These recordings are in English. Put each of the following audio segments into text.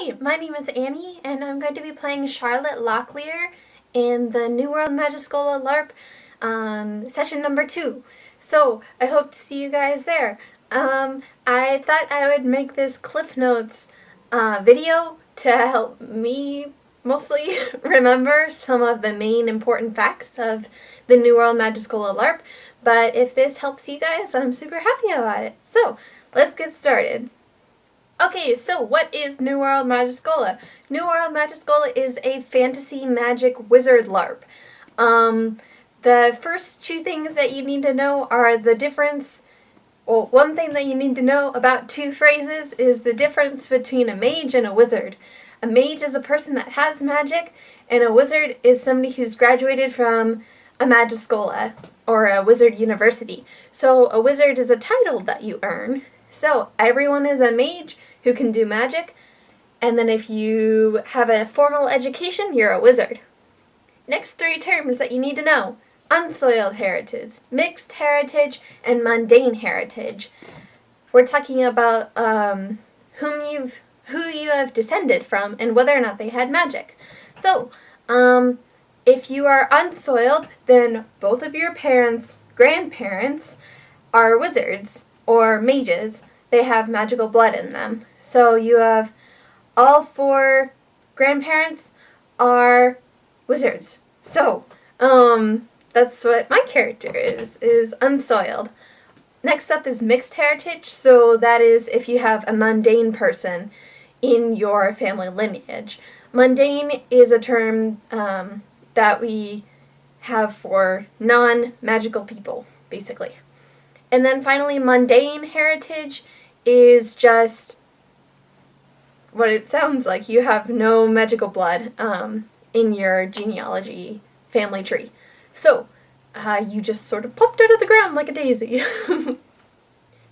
Hi, my name is Annie, and I'm going to be playing Charlotte Locklear in the New World Magischola LARP session number 2. So, I hope to see you guys there. I thought I would make this Cliff Notes video to help me mostly remember some of the main important facts of the New World Magischola LARP, but if this helps you guys, I'm super happy about it. So, let's get started. Okay, so what is New World Magischola? New World Magischola is a fantasy magic wizard LARP. The first two things that you need to know are the difference. Well, one thing that you need to know about two phrases is the difference between a mage and a wizard. A mage is a person that has magic, and a wizard is somebody who's graduated from a Magischola or a wizard university. So a wizard is a title that you earn. So everyone is a mage who can do magic, and then if you have a formal education, you're a wizard. Next three terms that you need to know: Unsoiled Heritage, Mixed Heritage, and Mundane Heritage. We're talking about who you have descended from and whether or not they had magic. So, if you are unsoiled, then both of your grandparents are wizards or mages. They have magical blood in them. So you have all four grandparents are wizards. So, that's what my character is unsoiled. Next up is mixed heritage. So that is if you have a mundane person in your family lineage. Mundane is a term that we have for non-magical people, basically. And then finally, mundane heritage is just what it sounds like. You have no magical blood in your genealogy family tree. So, you just sort of popped out of the ground like a daisy.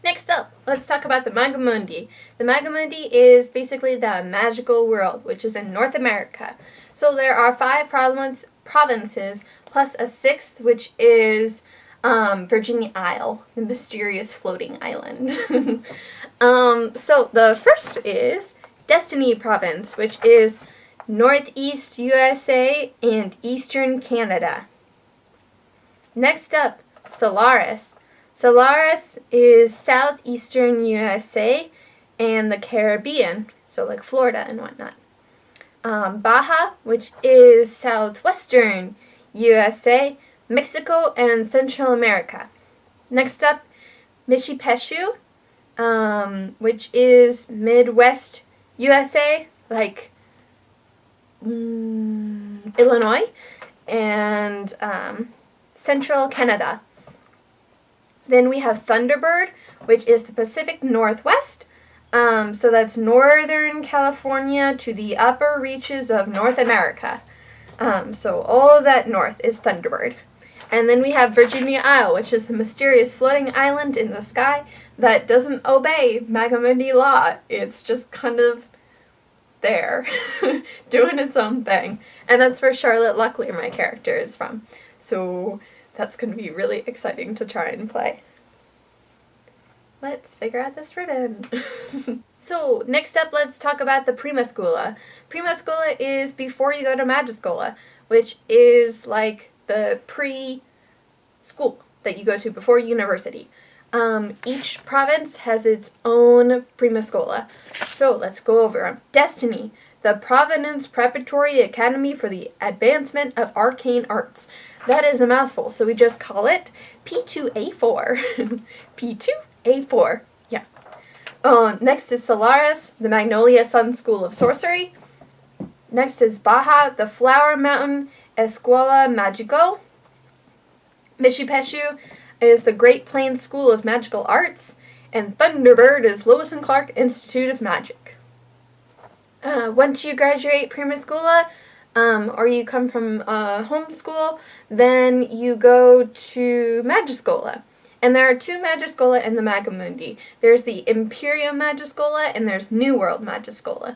Next up, let's talk about the Magimundi. The Magimundi is basically the magical world, which is in North America. So there are 5 provinces, plus a 6th, which is Virginia Isle, the mysterious floating island. So the first is Destiny Province, which is Northeast USA and Eastern Canada. Next up, Solaris. Solaris is Southeastern USA and the Caribbean, so like Florida and whatnot. Baja, which is Southwestern USA, Mexico, and Central America. Next up, Mishipeshu, which is Midwest USA, like Illinois, and Central Canada. Then we have Thunderbird, which is the Pacific Northwest, so that's Northern California to the upper reaches of North America. So all of that north is Thunderbird. And then we have Virginia Isle, which is the mysterious floating island in the sky that doesn't obey Magimundi law. It's just kind of there, doing its own thing. And that's where Charlotte Locklear, my character, is from. So that's going to be really exciting to try and play. Let's figure out this ribbon. So, next up, let's talk about the Primaschola. Primaschola is before you go to Magiskola, which is like the pre-school that you go to before university. Each province has its own Primaschola. So, let's go over them. Destiny, the Providence Preparatory Academy for the Advancement of Arcane Arts. That is a mouthful, so we just call it P2A4. P2A4, yeah. Next is Solaris, the Magnolia Sun School of Sorcery. Next is Baja, the Flower Mountain Escuela Magico. Mishipeshu is the Great Plains School of Magical Arts. And Thunderbird is Lewis and Clark Institute of Magic. Once you graduate Primaschola, or you come from homeschool, then you go to Magiskola. And there are 2 Magischola in the Magimundi. There's the Imperial Magischola and there's New World Magischola.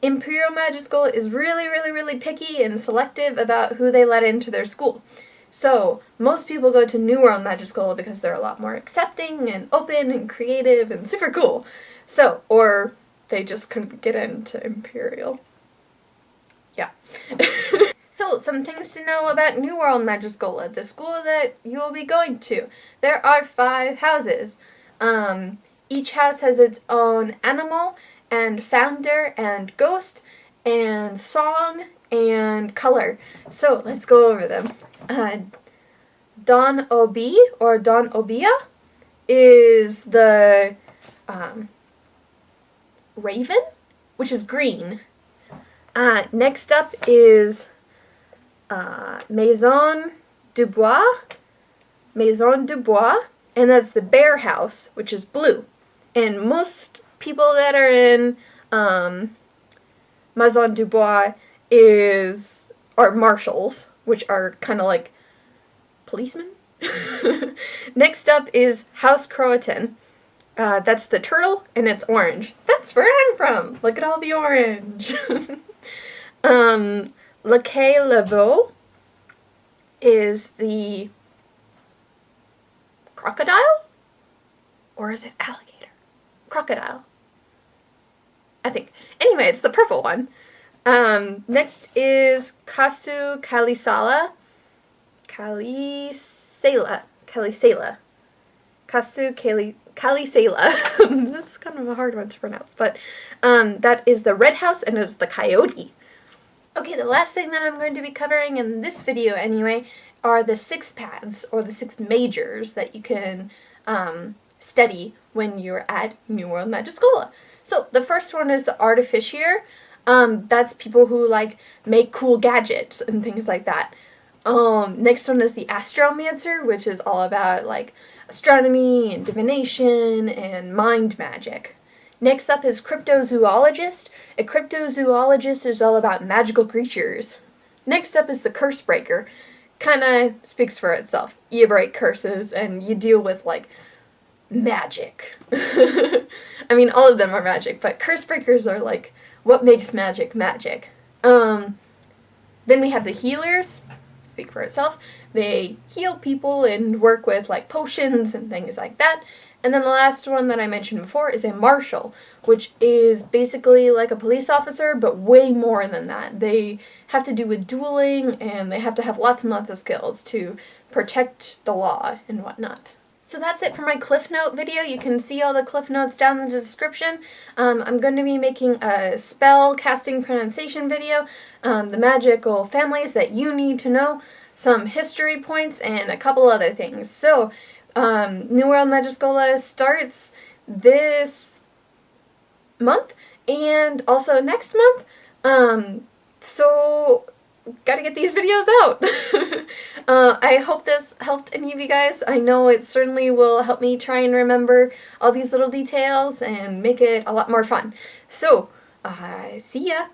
Imperial Magischola is really, really, really picky and selective about who they let into their school. So, most people go to New World Magischola because they're a lot more accepting and open and creative and super cool. So, or They just couldn't get into Imperial. Yeah. So, some things to know about New World Magischola, the school that you will be going to. There are 5 houses. Each house has its own animal, and founder, and ghost, and song, and color. So, let's go over them. Don Obi, or Don Obia, is the raven, which is green. Next up is Maison du Bois, and that's the bear house, which is blue. And most people that are in Maison du Bois are marshals, which are kind of like policemen. Next up is House Croatan. That's the turtle, and it's orange. That's where I'm from. Look at all the orange. Laquais Laveau is the crocodile? Or is it alligator? Crocodile, I think. Anyway, it's the purple one. Next is Kasu Kalisala. Kalisela. Kasu Kalisela. That's kind of a hard one to pronounce, but that is the red house, and it's the coyote. Okay, the last thing that I'm going to be covering in this video anyway are the 6 paths, or the 6 majors that you can study when you're at New World Magischola. So the first one is the artificier. That's people who like make cool gadgets and things like that. Next one is the astromancer, which is all about like astronomy and divination and mind magic. Next up is cryptozoologist. A cryptozoologist is all about magical creatures. Next up is the curse breaker. Kind of speaks for itself. You break curses and you deal with like magic. I mean, all of them are magic, but curse breakers are like what makes magic magic. Then we have the healers. Speak for itself. They heal people and work with like potions and things like that. And then the last one that I mentioned before is a marshal, which is basically like a police officer, but way more than that. They have to do with dueling, and they have to have lots and lots of skills to protect the law and whatnot. So that's it for my Cliff Note video. You can see all the Cliff Notes down in the description. I'm going to be making a spell casting pronunciation video, the magical families that you need to know, some history points, and a couple other things. So, New World Magischola starts this month and also next month. So gotta get these videos out. I hope this helped any of you guys. I know it certainly will help me try and remember all these little details and make it a lot more fun. So, see ya!